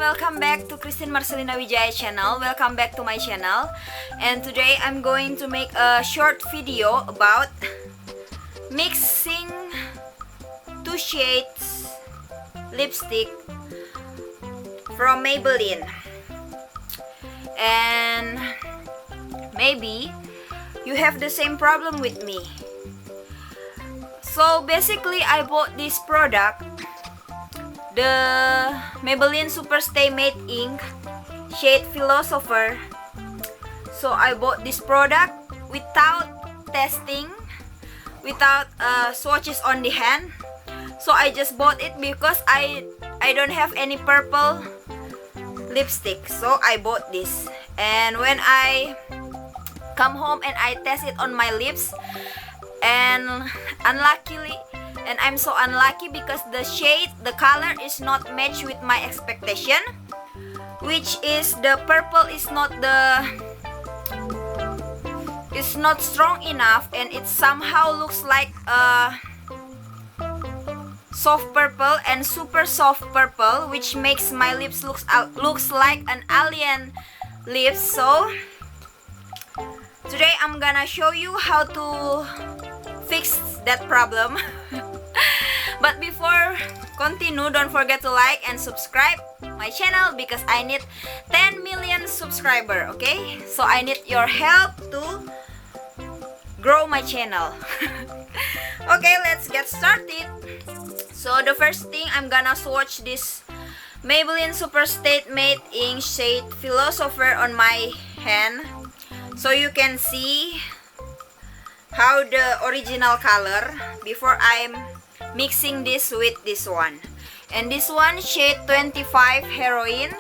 Welcome back to Christine Marcelina Wijaya channel. Welcome back to my channel. And today I'm going to make a short video about mixing two shades lipstick from Maybelline. And maybe you have the same problem with me. So basically I bought this product, the Maybelline Superstay Matte Ink shade Philosopher. So I bought this product without testing, without swatches on the hand. So I just bought it because I don't have any purple lipstick, so I bought this. And when I come home and I test it on my lips, and I'm so unlucky because the shade, the color is not matched with my expectation, which is the purple is not strong enough, and it somehow looks like a soft purple and super soft purple, which makes my lips looks like an alien lips. So today I'm gonna show you how to fix that problem. But before continue, don't forget to like and subscribe my channel because I need 10 million subscriber, okay? So I need your help to grow my channel. Okay, let's get started. So the first thing, I'm gonna swatch this Maybelline Superstay Matte Ink shade Philosopher on my hand, so you can see how the original color before I'm mixing this with this one. And this one shade 25 Heroin.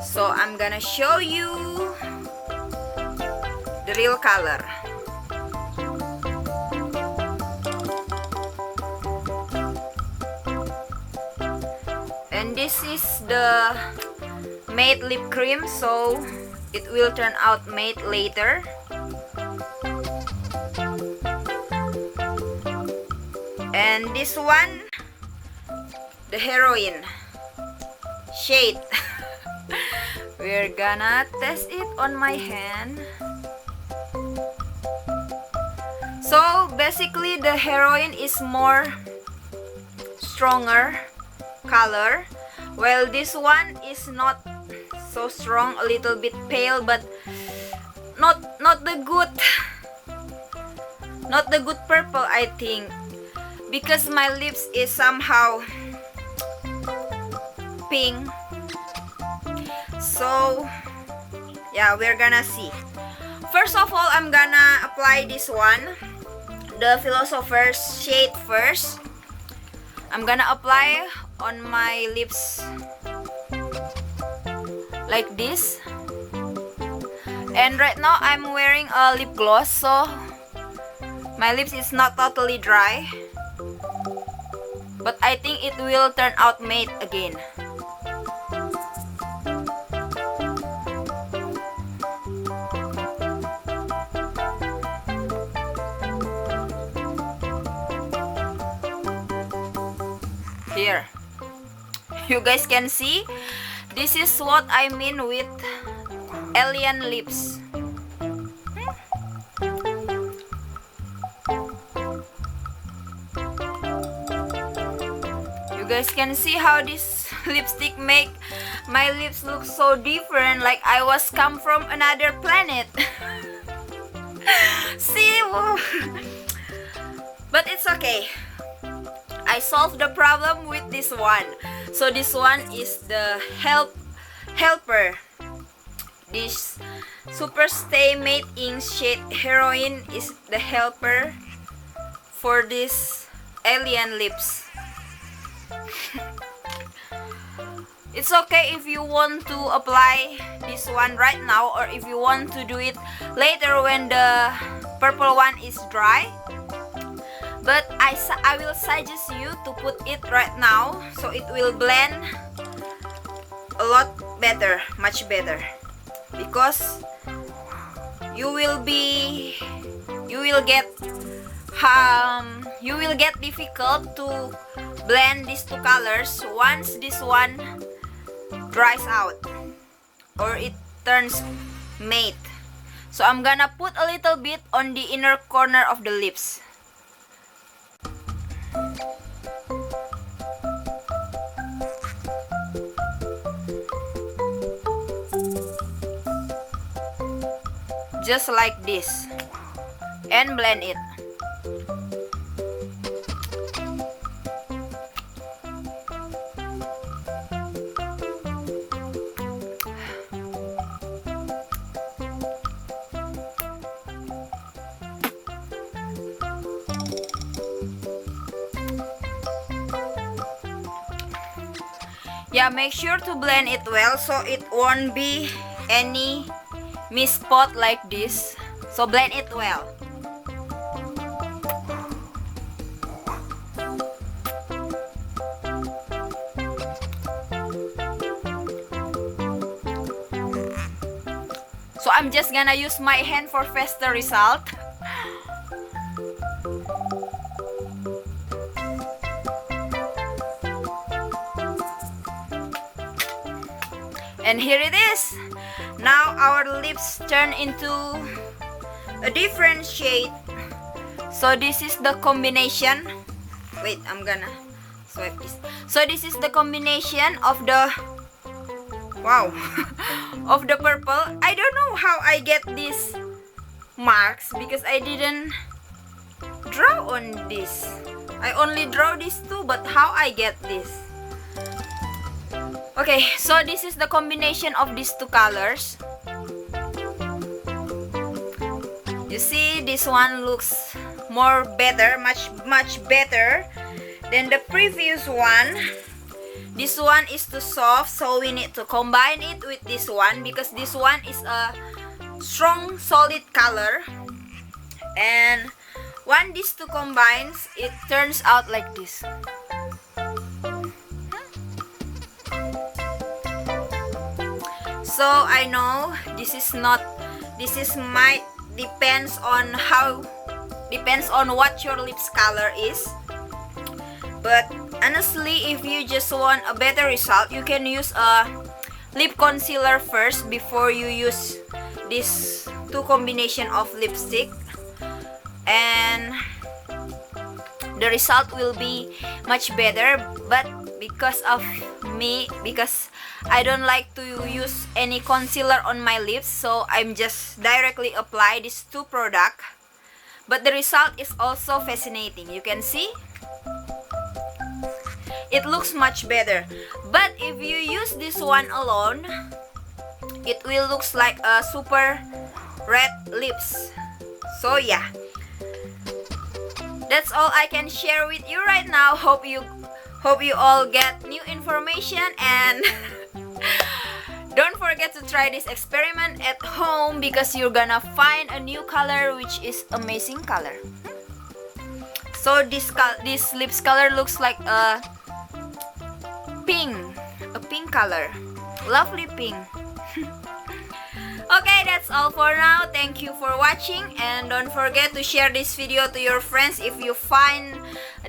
So I'm gonna show you the real color. And this is the matte lip cream, so it will turn out matte later. And this one, the Heroin shade. We're gonna test it on my hand. So basically the Heroin is more stronger color, while this one is not so strong, a little bit pale, but not the good purple, I think, because my lips is somehow pink. So yeah, we're gonna see. First of all, I'm gonna apply this one, the Philosopher's shade first. I'm gonna apply on my lips like this. And right now I'm wearing a lip gloss, so my lips is not totally dry, but I think it will turn out matte again. Here, you guys can see, this is what I mean with alien lips. You guys can see how this lipstick make my lips look so different, like I was come from another planet. See? But it's okay, I solved the problem with this one. So this one is the helper. This Superstay Matte Ink shade Heroin is the helper for this alien lips. It's okay if you want to apply this one right now, or if you want to do it later when the purple one is dry. but I will suggest you to put it right now, so it will blend a lot better, much better, because you will get difficult to blend these two colors once this one dries out or it turns matte. So I'm gonna put a little bit on the inner corner of the lips. Just like this, and blend it. Yeah, make sure to blend it well so it won't be any miss spot like this. So blend it well. So I'm just gonna use my hand for faster result. And here it is. Now our lips turn into a different shade. So this is the combination. Wait, I'm gonna swipe this. So this is the combination of the wow of the purple. I don't know how I get these marks because I didn't draw on this. I only draw these two, but how I get this? Okay, so this is the combination of these two colors. You see, this one looks more better, much better than the previous one. This one is too soft, so we need to combine it with this one because this one is a strong, solid color. And when these two combines, it turns out like this. So I know this might depends on what your lips color is, but honestly, if you just want a better result, you can use a lip concealer first before you use this two combination of lipstick, and the result will be much better. But because I don't like to use any concealer on my lips, so I'm just directly apply these two products. But the result is also fascinating. You can see it looks much better. But if you use this one alone, it will look like a super red lips. So yeah, that's all I can share with you right now. Hope you all get new information, and don't forget to try this experiment at home because you're gonna find a new color which is amazing color. So this lips color looks like a pink color, lovely pink. Okay, that's all for now. Thank you for watching, and don't forget to share this video to your friends if you find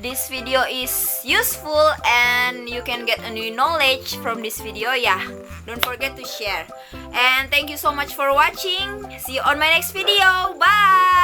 this video is useful and you can get a new knowledge from this video. Yeah, don't forget to share. And thank you so much for watching. See you on my next video. Bye.